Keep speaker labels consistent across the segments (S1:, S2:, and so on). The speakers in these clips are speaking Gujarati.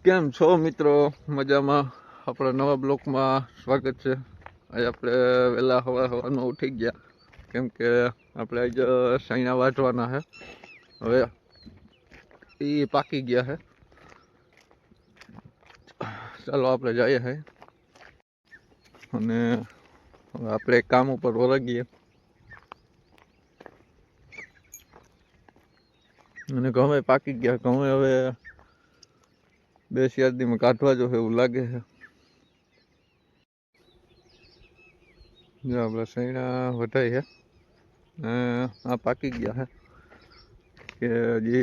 S1: કેમ છો મિત્રો? મજામાં? આપણા નવા બ્લોકમાં સ્વાગત છે. આજે આપણે વહેલા સવારમાં ઉઠી ગયા, કેમ કે આપણે આજે સૈણા વાટવાના છે. હવે એ પાકી ગયા છે. ચાલો આપણે જઈએ છે અને આપણે કામ ઉપર વળગીએ. અને ઘઉં પાકી ગયા. ઘઉં હવે 2-4 દીમાં કાઢવા જો એવું લાગે છે. જો આપણે સૈણા વટાઈ છે, આ પાકી ગયા છે. કે જે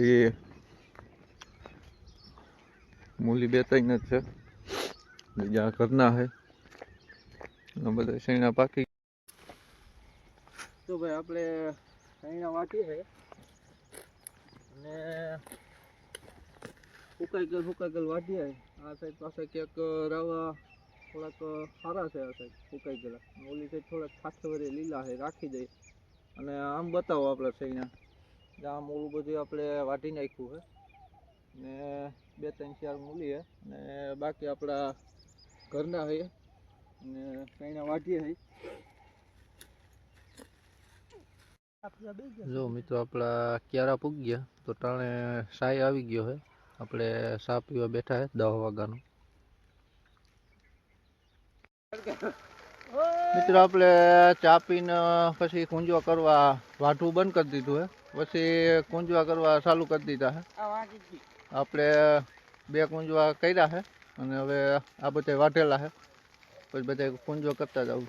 S1: મૂલી 2-3 જ છે, જ્યાં ઘરના છે બધા સૈણા પાકી. તો ભાઈ આપણે સૈણા વાટી છે અને સુકાઈ ગયેલ વાટીએ. આ સાઈડ પાસે ક્યાંક રાવા થોડાક સારા છે, આ સાઈડ સુકાઈ ગયેલા. ઓલી સાઈડ થોડાક ખાસવરી લીલા છે, રાખી દઈએ. અને આમ બતાવો આપણે સૈણા, આમ ઓલું બધું આપણે વાટી નાખ્યું છે ને 2-3-4 મૂલી છે ને બાકી આપણા ઘરના છે ને સૈણા વાટીએ છે. જો મિત્રો આપણા ક્યારા પૂગ ગયા તો ટાણે સાય આવી ગયો છે. આપણે ચા પીવા બેઠા છે 10 વાગ્યાનો. મિત્રો આપણે ચા પીને પછી કુંજવા કરવા વાઢવું બંધ કરી દીધું છે, પછી કુંજવા કરવા ચાલુ કરી દીધા છે. આપણે 2 કુંજવા કર્યા છે અને હવે આ બધા વાઢેલા છે, પછી બધા કુંજવા કરતા જવું.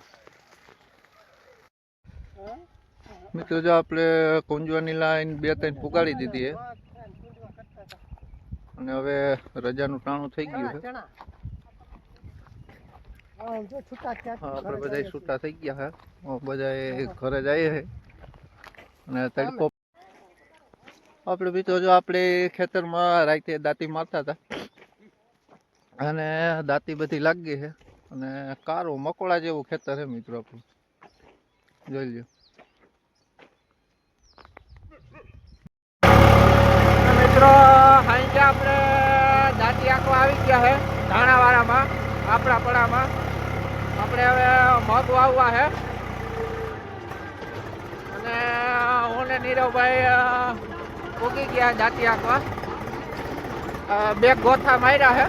S1: મિત્રો જો આપણે કુંજવાની લાઈન 2-3 પુગાડી દીધી છે અને હવે રજાનું ટાણું થઈ ગયું છે. આપણે બધા છૂટા થઈ ગયા છે, બધા ઘરે જઈએ છે અને તડકો. આપણે મિત્રો જો આપણે ખેતરમાં રાતે દાંતી મારતા હતા અને દાંતી બધી લાગી છે અને કારો મકોડા જેવું ખેતર છે મિત્રો આપણું, જોઈ લ્યો. મિત્રો સાંજે આપણે દાંતી આંકવા આવી ગયા છે ધાણાવાળામાં, આપણા પડામાં. આપણે હવે મગ વાવવા છે અને હું ને નીરવભાઈ ઉગી ગયા દાંતી આંકવા. 2 ગોથા માર્યા છે.